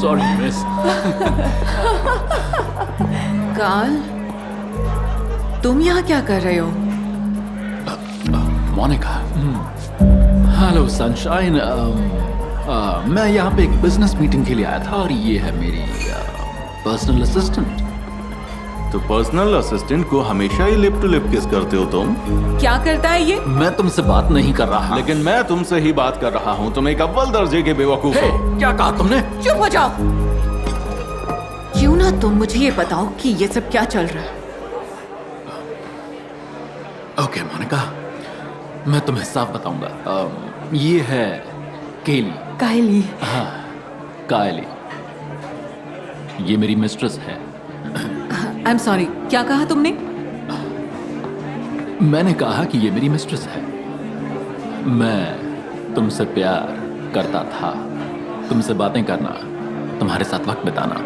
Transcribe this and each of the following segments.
Sorry miss. Karl, तुम यहाँ क्या कर रहे हो? Monica, hello sunshine. मैं यहाँ पे एक बिजनेस मीटिंग के लिए आया था और ये है मेरी पर्सनल असिस्टेंट। तो पर्सनल असिस्टेंट को हमेशा ही लिप टू लिप किस करते हो तुम? क्या करता है ये? मैं तुमसे बात नहीं कर रहा, लेकिन मैं तुमसे ही बात कर रहा हूँ। तुम एक अव्वल दर्जे के बेवकूफ हे, हो। क्या कहा तुमने? चुप हो जाओ। क्यों ना तुम मुझे ये बताओ कि ये सब क्या चल रहा है? ओके मोनिका, मैं तुम्हें साफ बताऊंगा। ये है केली। कायली। हाँ, कायली। ये मेरी मिस्ट्रेस है। आई एम सॉरी, क्या कहा तुमने? मैंने कहा कि ये मेरी मिस्ट्रेस है। मैं तुमसे प्यार करता था, तुमसे बातें करना, तुम्हारे साथ वक्त बिताना,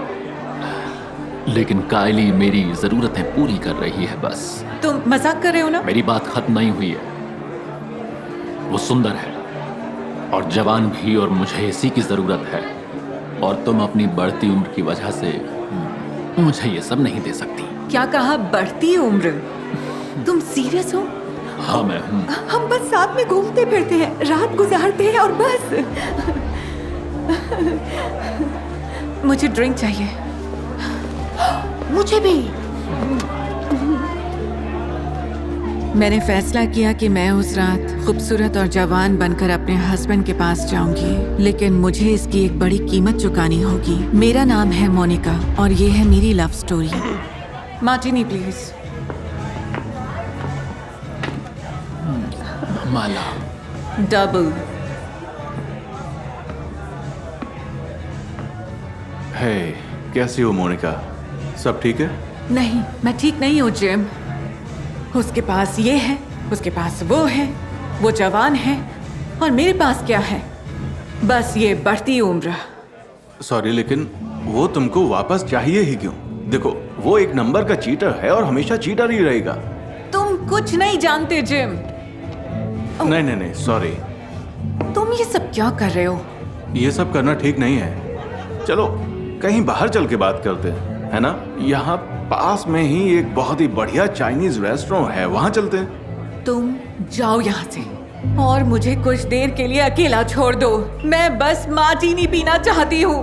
लेकिन कायली मेरी जरूरतें पूरी कर रही है बस। तुम मजाक कर रहे हो ना? मेरी बात खत्म नहीं हुई है। वो सुंदर है और जवान भी, और मुझे इसी की जरूरत है। और तुम अपनी बढ़ती उम्र की वजह से मुझे ये सब नहीं दे सकती। क्या कहा? बढ़ती उम्र? तुम सीरियस हो? हाँ मैं हूँ। हम बस साथ में घूमते फिरते हैं, रात गुजारते हैं और बस। मुझे ड्रिंक चाहिए। मुझे भी। मैंने फैसला किया कि मैं उस रात खूबसूरत और जवान बनकर अपने हस्बैंड के पास जाऊंगी, लेकिन मुझे इसकी एक बड़ी कीमत चुकानी होगी। मेरा नाम है मोनिका और ये है मेरी love story. Martini please. Mala. Double. Hey, कैसी हो मोनिका? सब ठीक है? नहीं, मैं ठीक नहीं हूँ जिम। उसके पास ये है, उसके पास वो है, वो जवान है, और मेरे पास क्या है? बस ये बढ़ती उम्र। सॉरी, लेकिन वो तुमको वापस चाहिए ही क्यों? देखो, वो एक नंबर का चीटर है और हमेशा चीटर ही रहेगा। तुम कुछ नहीं जानते जिम। नहीं नहीं नहीं, सॉरी। तुम ये सब क्या कर रहे हो? ये सब करना ठीक नहीं है। चलो कहीं बाहर चल के बात करते हैं, है ना? यहाँ पास में ही एक बहुत ही बढ़िया चाइनीज रेस्टोरेंट है, वहां चलते हैं। तुम जाओ यहाँ से और मुझे कुछ देर के लिए अकेला छोड़ दो। मैं बस मार्टिनी पीना चाहती हूँ।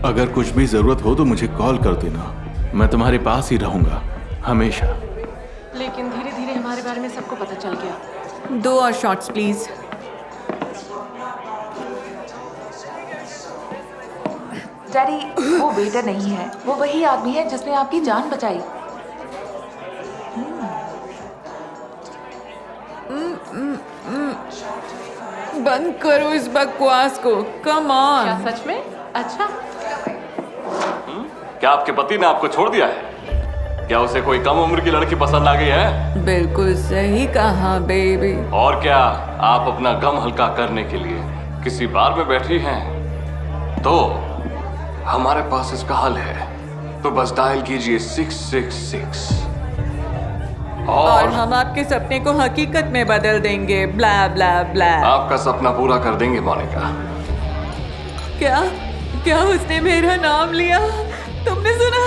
अगर कुछ भी जरूरत हो तो मुझे कॉल कर देना, मैं तुम्हारे पास ही रहूंगा हमेशा। लेकिन धीरे धीरे हमारे बारे में सबको पता चल गया। 2 और शॉट्स प्लीज। डैडी, वो वेटर नहीं है, वो वही आदमी है जिसने आपकी जान बचाई। बंद करो इस बकवास को। Come on. क्या सच में? अच्छा। क्या आपके पति ने आपको छोड़ दिया है? क्या उसे कोई कम उम्र की लड़की पसंद आ गई है? बिल्कुल सही कहा बेबी। और क्या आप अपना गम हल्का करने के लिए किसी बार में बैठी हैं? तो हमारे पास इसका हल है। तो बस डायल कीजिए 666 और हम आपके सपने को हकीकत में बदल देंगे। ब्ला ब्ला ब्ला। आपका सपना पूरा कर देंगे मोनिका। क्या क्या उसने मेरा नाम लिया? तुमने सुना?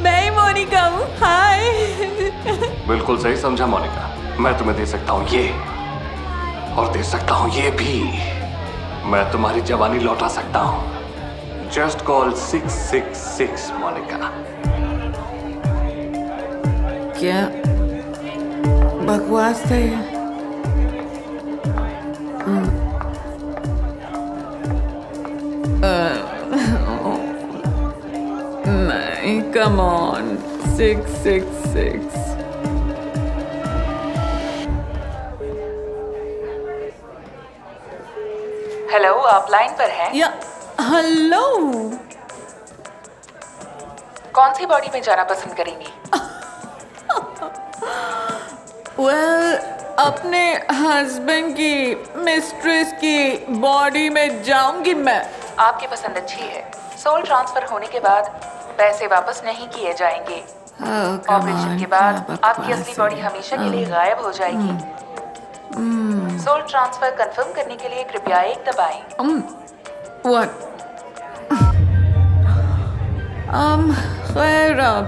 मैं ही मोनिका हूँ। हाय। बिल्कुल सही समझा मोनिका। मैं तुम्हें दे सकता हूँ ये, और दे सकता हूँ ये भी। मैं तुम्हारी जवानी लौटा सकता हूँ। Just call 666 Monica. क्या बकवास था ये? नहीं, कम ऑन। 666। हेलो, आप लाइन पर हैं? या हेलो। कौन सी बॉडी में जाना पसंद करेंगी? वेल, अपने हस्बैंड की मिस्ट्रेस की बॉडी में जाऊंगी मैं। आपकी पसंद अच्छी है। सोल ट्रांसफर होने के बाद पैसे वापस नहीं किए जाएंगे। ऑपरेशन के बाद आपकी असली बॉडी हमेशा के लिए गायब हो जाएगी। सोल ट्रांसफर कंफर्म करने के लिए कृपया 1 दबाएं। What? खैर अब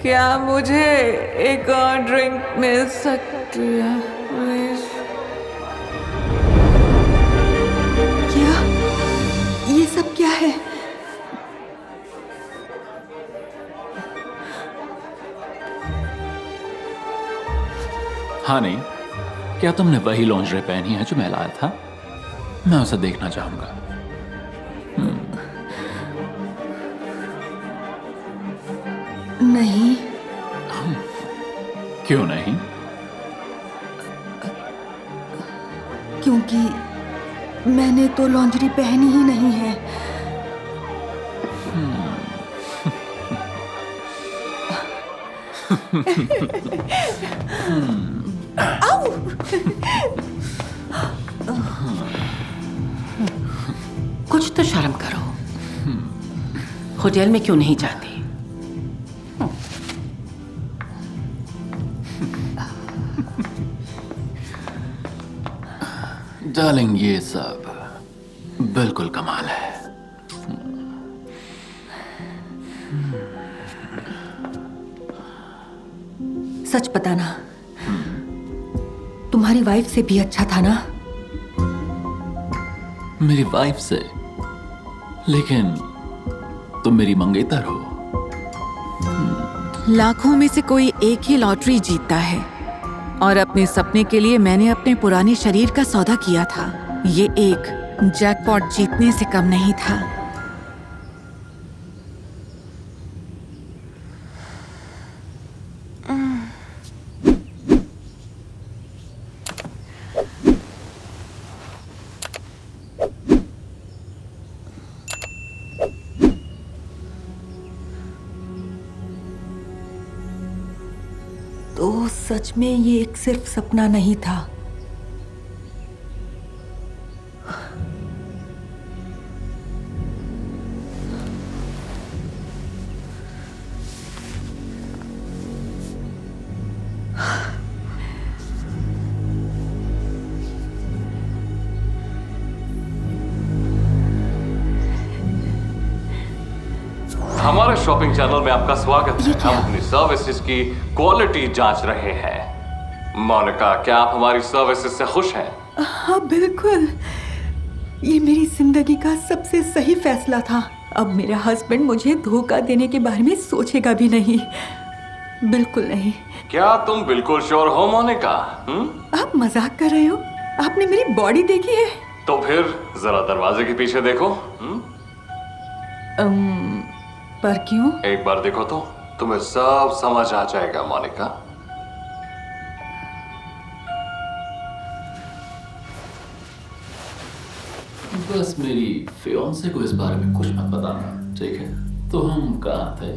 क्या मुझे एक और ड्रिंक मिल सकती है प्लीज? क्या? ये सब क्या है? हाँ नहीं, क्या तुमने वही लॉन्जरी पहनी है जो मैं लाया था? मैं उसे देखना चाहूंगा। नहीं। क्यों नहीं? क्योंकि मैंने तो लॉन्जरी पहनी ही नहीं है। कुछ तो शर्म करो। होटल में क्यों नहीं जाती? डार्लिंग, ये सब बिल्कुल कमाल है। सच बताना, तुम्हारी वाइफ से भी अच्छा था ना? मेरी वाइफ से? लेकिन तुम मेरी मंगेतर हो। लाखों में से कोई एक ही लॉटरी जीतता है और अपने सपने के लिए मैंने अपने पुराने शरीर का सौदा किया था। ये एक जैकपॉट जीतने से कम नहीं था। तो सच में ये एक सिर्फ सपना नहीं था। हमारे शॉपिंग चैनल में आपका स्वागत है। हम अपनी सर्विसेज की क्वालिटी जांच रहे हैं। मोनिका, क्या आप हमारी सर्विसेज से खुश हैं? हाँ बिल्कुल, ये मेरी जिंदगी का सबसे सही फैसला था। अब मेरा हस्बैंड मुझे धोखा देने के बारे में सोचेगा भी नहीं। बिल्कुल नहीं। क्या तुम बिल्कुल श्योर हो मोनिका? आप मजाक कर रहे हो? आपने मेरी बॉडी देखी है? तो फिर जरा दरवाजे के पीछे देखो। पर क्यों? एक बार देखो तो तुम्हें सब समझ आ जाएगा मोनिका। बस मेरी फियांसे को इस बारे में कुछ मत बताना, ठीक है? तो हम कहाँ थे?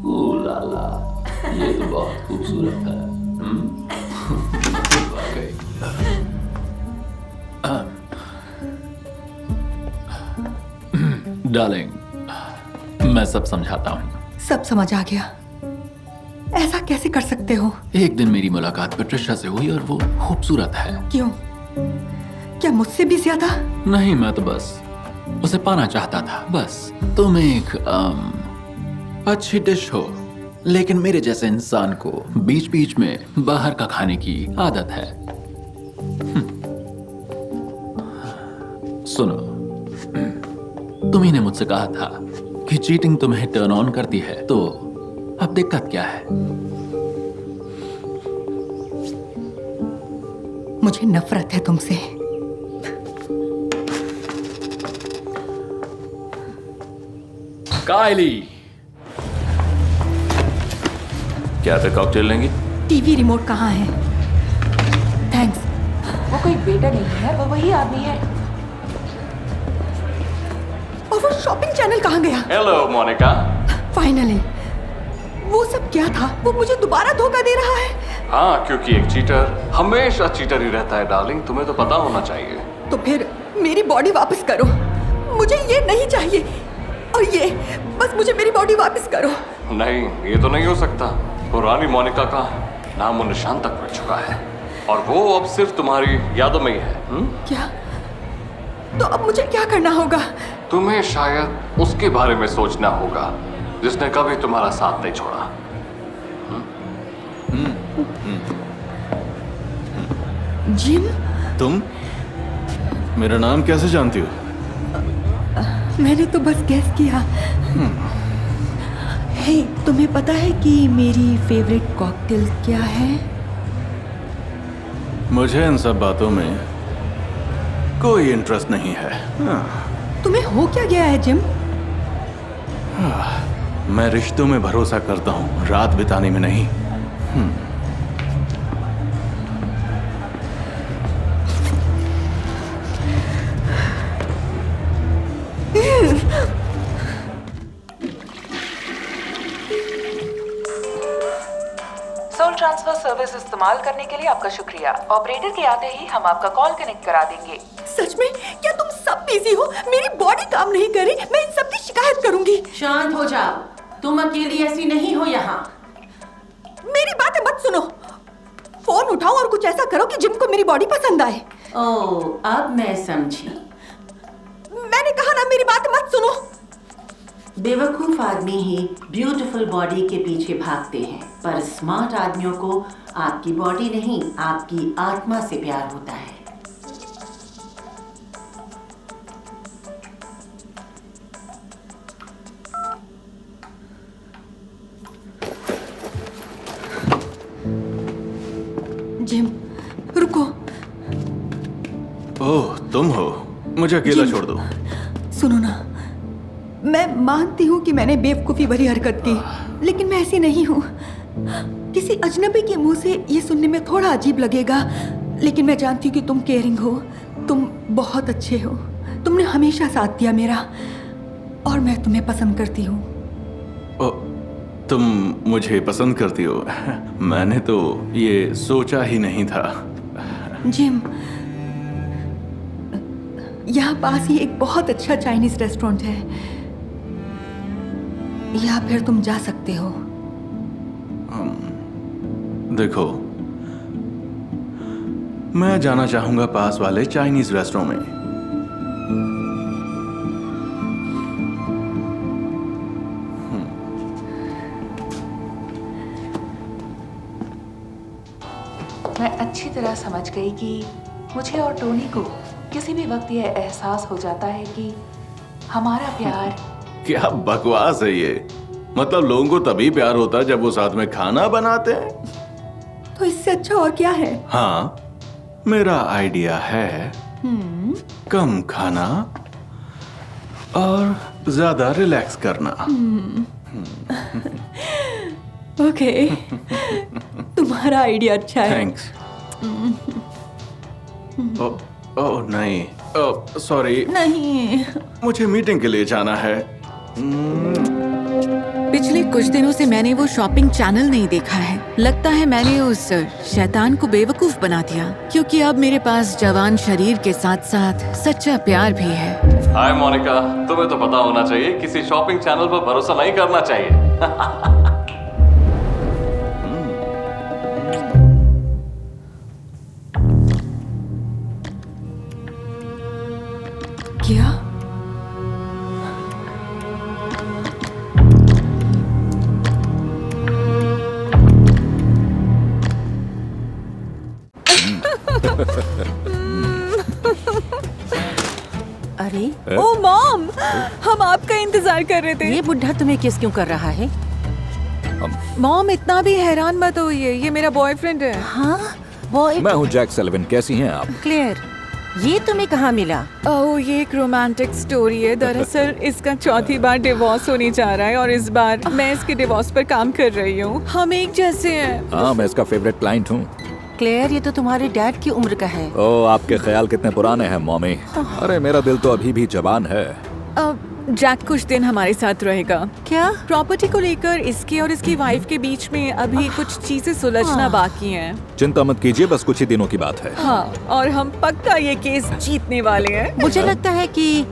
ओ ला ला, ये तो बहुत खूबसूरत है। वाकई। डार्लिंग, मैं सब समझाता हूँ। सब समझ आ गया। ऐसा कैसे कर सकते हो? एक दिन मेरी मुलाकात पेट्रिशा से हुई और वो खूबसूरत है। क्यों? क्या मुझसे भी ज्यादा? नहीं, मैं तो बस उसे पाना चाहता था, बस। तुम एक अच्छी डिश हो, लेकिन मेरे जैसे इंसान को बीच बीच में बाहर का खाने की आदत है। सुनो, तुम्ही ने मुझसे कहा था कि चीटिंग तुम्हें टर्न ऑन करती है, तो अब दिक्कत क्या है? मुझे नफरत है तुमसे। कायली, क्या पे कॉकटेल लेंगी? टीवी रिमोट कहाँ है? थैंक्स। वो कोई बेटा नहीं है, वो वही आदमी है। और वो शॉपिंग चैनल कहाँ गया? हेलो मोनिका। फाइनली। वो सब क्या था? वो मुझे दोबारा धोखा दे रहा है। हाँ, क्योंकि एक चीटर हमेशा चीटर ही रहता है डार्लिंग, तुम्हें तो पता होना चाहिए। तो फिर मेरी बॉडी वापस करो। मुझे ये नहीं चाहिए। और ये, बस मुझे मेरी बॉडी वापस करो। नहीं, ये तो नहीं हो सकता। पुरानी मोनिका का नामो निशान तक मिट चुका है। और वो अब सिर्फ तुम्हारी यादों में ही है। क्या? तो अब मुझे क्या करना होगा? तुम्हें शायद उसके बारे में सोचना होगा जिसने कभी तुम्हारा साथ नहीं छोड़ा। जिम? तुम मेरा नाम कैसे जानती हो? मैंने तो बस गेस किया। हे, तुम्हें पता है कि मेरी फेवरेट कॉकटेल क्या है? मुझे इन सब बातों में कोई इंटरेस्ट नहीं है। तुम्हें हो क्या गया है जिम? मैं रिश्तों में भरोसा करता हूँ, रात बिताने में नहीं। सोल ट्रांसफर सर्विस इस्तेमाल करने के लिए आपका शुक्रिया। ऑपरेटर के आते ही हम आपका कॉल कनेक्ट करा देंगे। सच में? क्या तुम सब बिजी हो? मेरी बॉडी काम नहीं कर रही। मैं इन सब की शिकायत करूंगी। शांत हो जाओ, तुम अकेली ऐसी नहीं हो यहाँ। मेरी बातें मत सुनो। फोन उठाओ और कुछ ऐसा करो कि जिम को मेरी बॉडी पसंद आए। ओह, अब मैं समझी। मैंने कहा ना, मेरी बातें मत सुनो। बेवकूफ आदमी ही ब्यूटीफुल बॉडी के पीछे भागते हैं, पर स्मार्ट आदमियों को आपकी बॉडी नहीं, आपकी आत्मा से प्यार होता है। जिम, रुको। ओह, तुम हो? मुझे अकेला जिम, छोड़ दो। सुनो ना, मैं मानती हूँ कि मैंने बेवकूफ़ी भरी हरकत की, लेकिन मैं ऐसी नहीं हूँ। किसी अजनबी के मुंह से ये सुनने में थोड़ा अजीब लगेगा, लेकिन मैं जानती हूँ कि तुम केयरिंग हो, तुम बहुत अच्छे हो। तुमने हमेशा साथ दिया मेरा, और मैं तुम्हें पसंद करती हूँ। तुम मुझे पसंद करती हो? मैंने तो ये सोचा ही नहीं था। जिम, यहाँ पास ही एक बहुत अच्छा चाइनीज रेस्टोरेंट है, या फिर तुम जा सकते हो। देखो, मैं जाना चाहूंगा पास वाले चाइनीज रेस्टोरेंट में। मैं अच्छी तरह समझ गई कि मुझे और टोनी को किसी भी वक्त यह एहसास हो जाता है कि हमारा प्यार। क्या बकवास है ये? मतलब लोगों को तभी प्यार होता है जब वो साथ में खाना बनाते हैं। तो इससे अच्छा और क्या है? हाँ, मेरा आइडिया है कम खाना और ज्यादा रिलैक्स करना। ओके, तुम्हारा आइडिया अच्छा है। थैंक्स। ओह नहीं, सॉरी, नहीं, मुझे मीटिंग के लिए जाना है। पिछले कुछ दिनों से मैंने वो शॉपिंग चैनल नहीं देखा है। लगता है मैंने उस शैतान को बेवकूफ बना दिया, क्योंकि अब मेरे पास जवान शरीर के साथ साथ सच्चा प्यार भी है। हाय मोनिका, तुम्हें तो पता होना चाहिए किसी शॉपिंग चैनल पर भरोसा नहीं करना चाहिए। क्या? अरे, ओ मॉम, हम आपका इंतजार कर रहे थे। ये बुढ़ा तुम्हें किस क्यों कर रहा है? मॉम, इतना भी हैरान मत होइए, ये मेरा बॉयफ्रेंड है। हाँ, वो मैं हूँ जैक सल्लिवन। कैसी हैं आप? क्लेयर, ये तुम्हें कहाँ मिला? ओह, ये एक रोमांटिक स्टोरी है। दरअसल इसका चौथी बार डिवोर्स होने जा रहा है और इस बार मैं इसके डिवोर्स पर काम कर रही हूँ। हम एक जैसे हैं। हाँ, मैं इसका फेवरेट क्लाइंट हूँ। क्लेयर, ये तो तुम्हारे डैड की उम्र का है। ओह, आपके ख्याल कितने पुराने हैं मॉमी। अरे मेरा दिल तो अभी भी जवान है। जैक कुछ दिन हमारे साथ रहेगा। क्या? प्रॉपर्टी को लेकर इसके और इसकी वाइफ के बीच में अभी कुछ चीजें सुलझना बाकी हैं। चिंता मत कीजिए, बस कुछ ही दिनों की बात है। हाँ, और हम पक्का ये केस जीतने वाले हैं। मुझे लगता है कि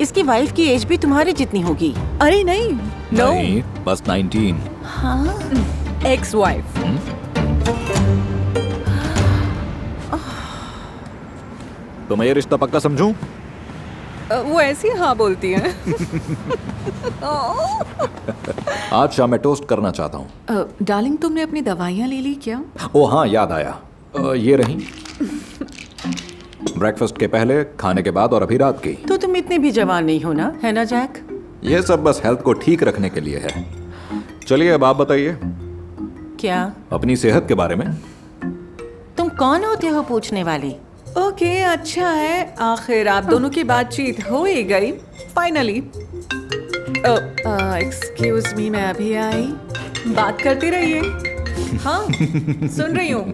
इसकी वाइफ की एज भी तुम्हारी जितनी होगी। अरे नहीं, नो, नहीं, बस 19। हाँ, एक्स वाइफ। तो मैं ये रिश्ता पक्का समझूं? वो ऐसी हाँ बोलती है। आज शाम मैं टोस्ट करना चाहता हूँ। डार्लिंग, तुमने अपनी दवाइयाँ ले ली क्या? ओ हाँ, याद आया। ये रही। ब्रेकफास्ट के पहले, खाने के बाद और अभी रात की। तो तुम इतने भी जवान नहीं हो ना, है ना जैक? ये सब बस हेल्थ को ठीक रखने के लिए है। चलिए अब आप बताइए क्या? अपनी सेहत के बारे में। तुम कौन होते हो पूछने वाली? ओके, अच्छा है, आखिर आप दोनों की बातचीत हो ही गई फाइनली। एक्सक्यूज मी, मैं अभी आई, बात करती रहिए। हाँ, सुन रही हूँ।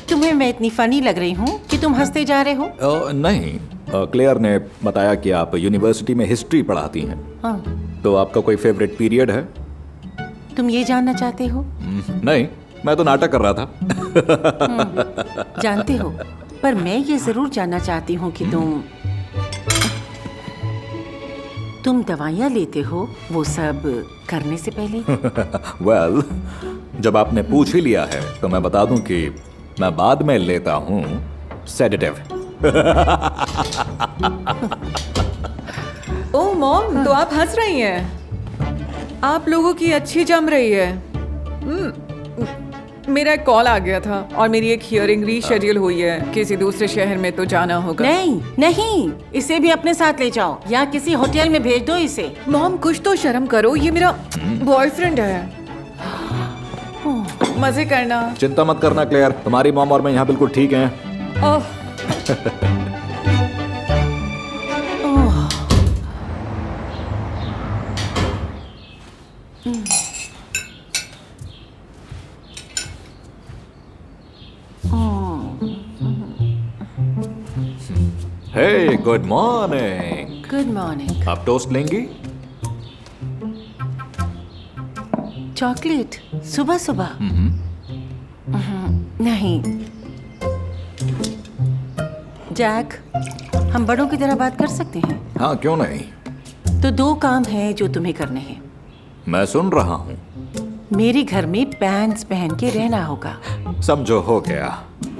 तुम्हें मैं इतनी फनी लग रही हूँ कि तुम हंसते जा रहे हो? नहीं, क्लेयर ने बताया कि आप यूनिवर्सिटी में हिस्ट्री पढ़ाती हैं। हाँ। तो आपका कोई फेवरेट पीरियड है? तुम ये जानना चाहते हो? नहीं, मैं तो नाटक कर रहा था। जानते हो, पर मैं ये जरूर जानना चाहती हूँ कि तुम दवाइयाँ लेते हो वो सब करने से पहले? वेल, जब आपने पूछ ही लिया है तो मैं बता दूं कि मैं बाद में लेता हूँ सेडेटिव। ओह मॉम, तो आप हंस रही हैं। आप लोगों की अच्छी जम रही है। मेरा एक कॉल आ गया था और मेरी एक हियरिंग रीशेड्यूल हुई है। किसी दूसरे शहर में तो जाना होगा। नहीं नहीं, इसे भी अपने साथ ले जाओ या किसी होटल में भेज दो इसे। मॉम, कुछ तो शर्म करो, ये मेरा बॉयफ्रेंड है। मजे करना। चिंता मत करना क्लेयर, तुम्हारी मॉम और मैं यहाँ बिल्कुल ठीक हैं। ओह, हे, गुड मॉर्निंग। Good morning. आप टोस्ट लेंगी? चॉकलेट सुबह सुबह? नहीं जैक, हम बड़ों की तरह बात कर सकते हैं? हाँ, क्यों नहीं। तो 2 काम हैं जो तुम्हें करने हैं। मैं सुन रहा हूँ। मेरे घर में पैंट्स पहन के रहना होगा समझो, हो गया।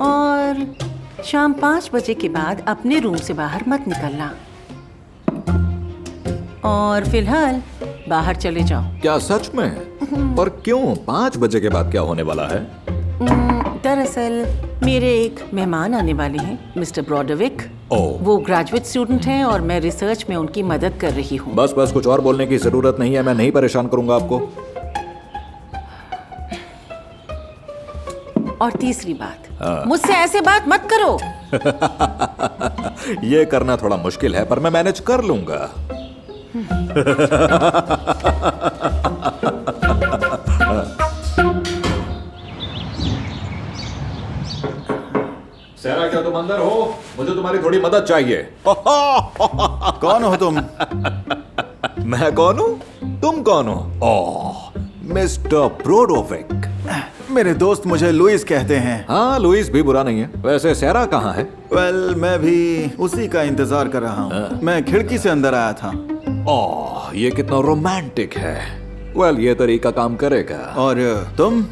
और शाम 5 बजे के बाद अपने रूम से बाहर मत निकलना। और फिलहाल बाहर चले जाओ। क्या सच में? पर क्यों? 5 बजे के बाद क्या होने वाला है? दरअसल मेरे एक मेहमान आने वाले हैं, मिस्टर ब्रॉडविक। ओह। वो ग्रेजुएट स्टूडेंट हैं और मैं रिसर्च में उनकी मदद कर रही हूँ। बस बस, कुछ और बोलने की जरूरत नहीं है, मैं नहीं परेशान करूंगा आपको। और तीसरी बात, मुझसे ऐसे बात मत करो। ये करना थोड़ा मुश्किल है पर मैं मैनेज कर लूंगा। सेरा, क्या तुम अंदर हो? मुझे तुम्हारी थोड़ी मदद चाहिए। कौन हो तुम? मैं कौन हूँ? तुम कौन हो? ओह, मिस्टर ब्रोडोविक। मेरे दोस्त मुझे लुइस कहते हैं। हाँ, लुइस भी बुरा नहीं है। वैसे सेरा कहाँ है? वेल, मैं भी उसी का इंतजार कर रहा हूँ। मैं खिड़की से अंदर आया था। ओह, ये कितना रोमांटिक है। वेल, ये तरीका काम करेगा। और तुम?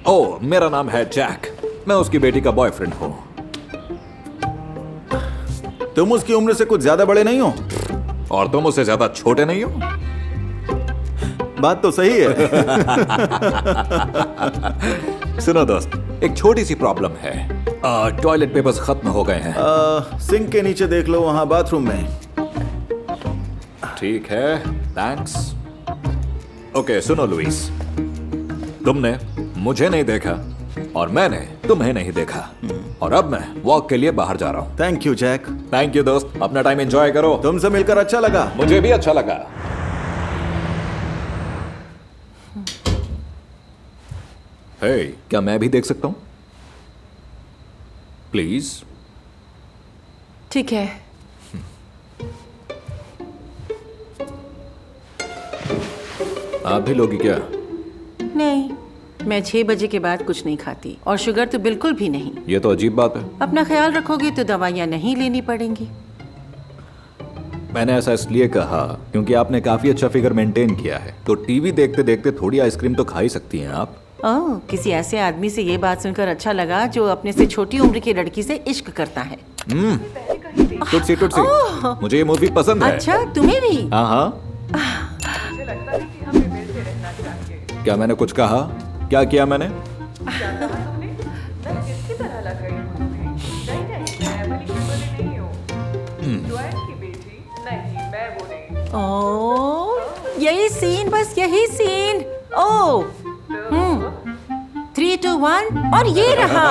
ओह, मेरा नाम है जैक। मैं उसकी बेटी का बॉयफ्रेंड हूँ। तुम उसकी उम्र से कुछ ज्यादा बड़े नहीं हो? और तुम उससे ज्यादा छोटे नहीं हो? बात तो सही है। सुनो दोस्त, एक छोटी सी प्रॉब्लम है। टॉयलेट पेपर्स खत्म हो गए हैं। सिंक के नीचे देख लो, वहां बाथरूम में। ठीक है, थैंक्स। ओके, सुनो लुइस, तुमने मुझे नहीं देखा और मैंने तुम्हें नहीं देखा, और अब मैं वॉक के लिए बाहर जा रहा हूँ। Thank you Jack. Thank you दोस्त, अपना टाइम एंजॉय करो। तुमसे मिलकर अच्छा लगा। मुझे भी अच्छा लगा। हे, क्या मैं भी देख सकता हूँ प्लीज? ठीक है। आप भी लोगी क्या? नहीं, मैं 6 बजे के बाद कुछ नहीं खाती और शुगर तो बिल्कुल भी नहीं। ये तो अजीब बात है। अपना ख्याल रखोगे तो दवाइयाँ नहीं लेनी पड़ेंगी। मैंने ऐसा इसलिए कहा क्योंकि आपने काफी अच्छा फिगर मेंटेन किया है, तो टीवी देखते देखते थोड़ी आइसक्रीम तो खा ही सकती हैं आप। ओह, किसी ऐसे आदमी से ये बात सुनकर अच्छा लगा जो अपने से छोटी उम्र की लड़की से इश्क करता है। टुटसी टुटसी, मुझे ये मूवी पसंद है। अच्छा, तुम्हें भी? हाँ हाँ। क्या मैंने कुछ कहा? क्या किया मैंने? ओ, यही सीन, बस यही सीन। ओ, 3, 2, 1 और ये रहा।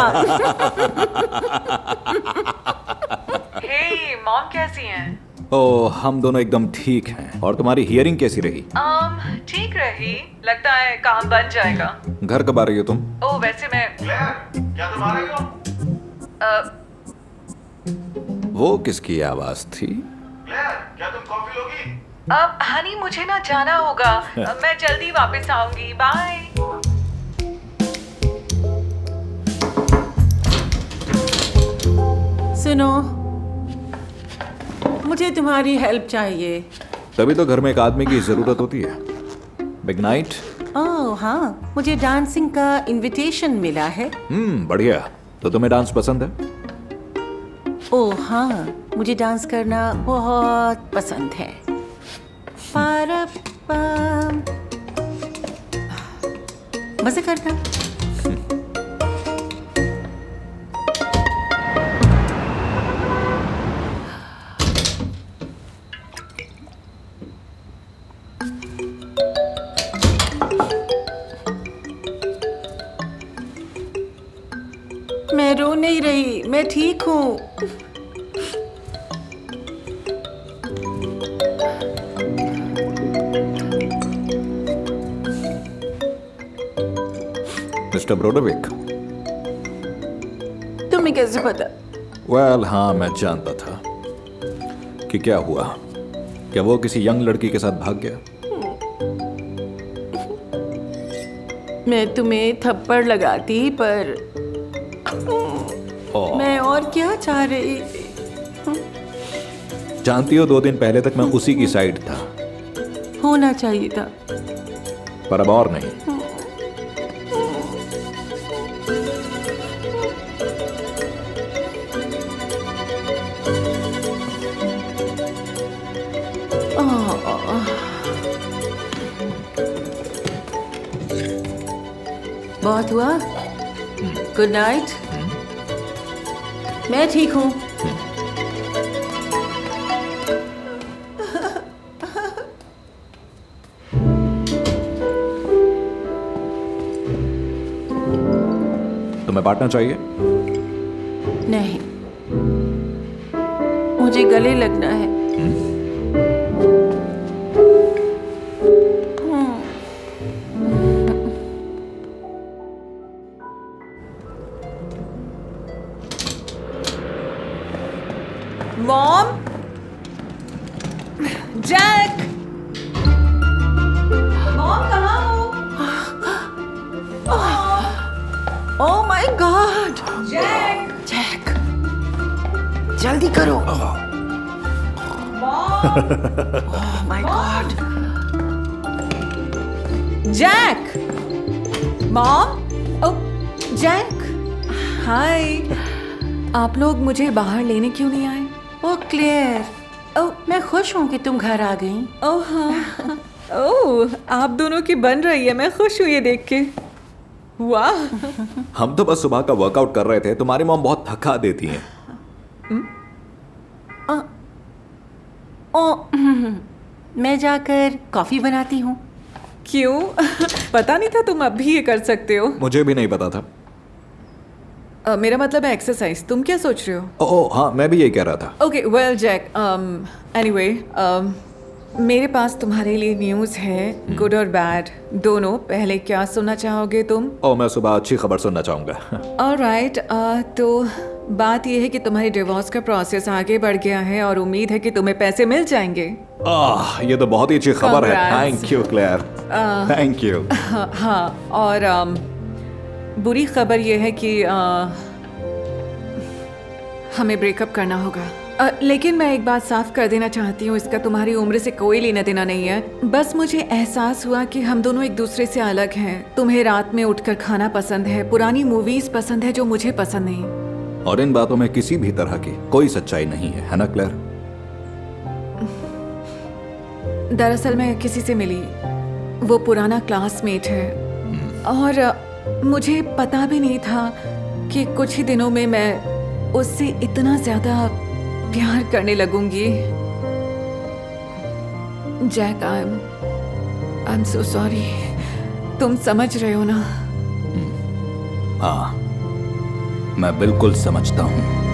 हे मॉम कैसी हैं? ओ, हम दोनों एकदम ठीक हैं। और तुम्हारी हियरिंग कैसी रही? ठीक रही, लगता है काम बन जाएगा। घर कब आ रही हो तुम? ओ वैसे मैं क्या तुम आ रही हो? वो किसकी आवाज थी? क्या तुम कॉफी लोगी? अब हनी मुझे ना जाना होगा, मैं जल्दी वापस आऊंगी, बाय। सुनो, मुझे तुम्हारी हेल्प चाहिए। तभी तो घर में एक आदमी की जरूरत होती है। Big night. ओह हाँ, मुझे डांसिंग का इनविटेशन मिला है। बढ़िया। तो तुम्हें डांस पसंद है? ओह हाँ, मुझे डांस करना बहुत पसंद है। पारप्पम। मजे करना। मैं रो नहीं रही, मैं ठीक हूँ। मिस्टर ब्रोडविक। तुम्हें कैसे पता? वेल हाँ, मैं जानता था कि क्या हुआ। क्या वो किसी यंग लड़की के साथ भाग गया? मैं तुम्हें थप्पड़ लगाती, पर मैं और क्या चाह रही थी? जानती हो, 2 दिन पहले तक मैं उसी की साइड था, होना चाहिए था। पर अब और नहीं। बहुत हुआ। Good night. मैं ठीक हूँ। तुम्हें पार्टनर चाहिए? नहीं, मुझे गले लगना है। मॉम, जैक, मॉम कहाँ हो? Oh my God, Jack, Jack, जल्दी करो। Oh my God, Jack, mom, oh Jack. Hi. आप लोग मुझे बाहर लेने क्यों नहीं आए? ओह क्लेयर, ओह मैं खुश हूँ कि तुम घर आ गई। ओह हाँ, ओह आप दोनों की बन रही है, मैं खुश हूँ ये देख के। वाह। हम तो बस सुबह का वर्कआउट कर रहे थे। तुम्हारी मॉम बहुत थका देती हैं। मैं जाकर कॉफी बनाती हूँ। क्यों? पता नहीं था तुम अब भी ये कर सकते हो। मुझे भी नहीं पता था। मेरा मतलब है एक्सरसाइज। तुम क्या सोच रहे हो? ओह हाँ, मैं भी यही कह रहा था। ओके वेल जैक, एनीवे मेरे पास तुम्हारे लिए न्यूज़ है, गुड और बैड दोनों। पहले क्या सुनना चाहोगे तुम? ओह, मैं सुबह अच्छी खबर सुनना चाहूँगा। ऑलराइट, तो बात यह है कि तुम्हारी डिवोर्स का प्रोसेस आगे बढ़ गया है और उम्मीद है कि तुम्हें पैसे मिल जाएंगे। ये तो बहुत ही अच्छी खबर है। Congrats. Thank you Claire, thank you. हाँ, और बुरी खबर यह है कि हमें ब्रेकअप करना होगा। लेकिन मैं एक बात साफ कर देना चाहती हूँ, इसका तुम्हारी उम्र से कोई लेना देना नहीं है। बस मुझे एहसास हुआ कि हम दोनों एक दूसरे से अलग हैं। तुम्हें रात में उठकर खाना पसंद है, पुरानी मूवीज पसंद है जो मुझे पसंद नहीं। और इन बातों में किसी भी तरह की कोई सच्चाई नहीं है ना क्लेयर? दरअसल मैं किसी से मिली, वो पुराना क्लासमेट है और मुझे पता भी नहीं था कि कुछ ही दिनों में मैं उससे इतना ज्यादा प्यार करने लगूंगी। Jack, I am so sorry. तुम समझ रहे हो ना? हाँ, मैं बिल्कुल समझता हूं।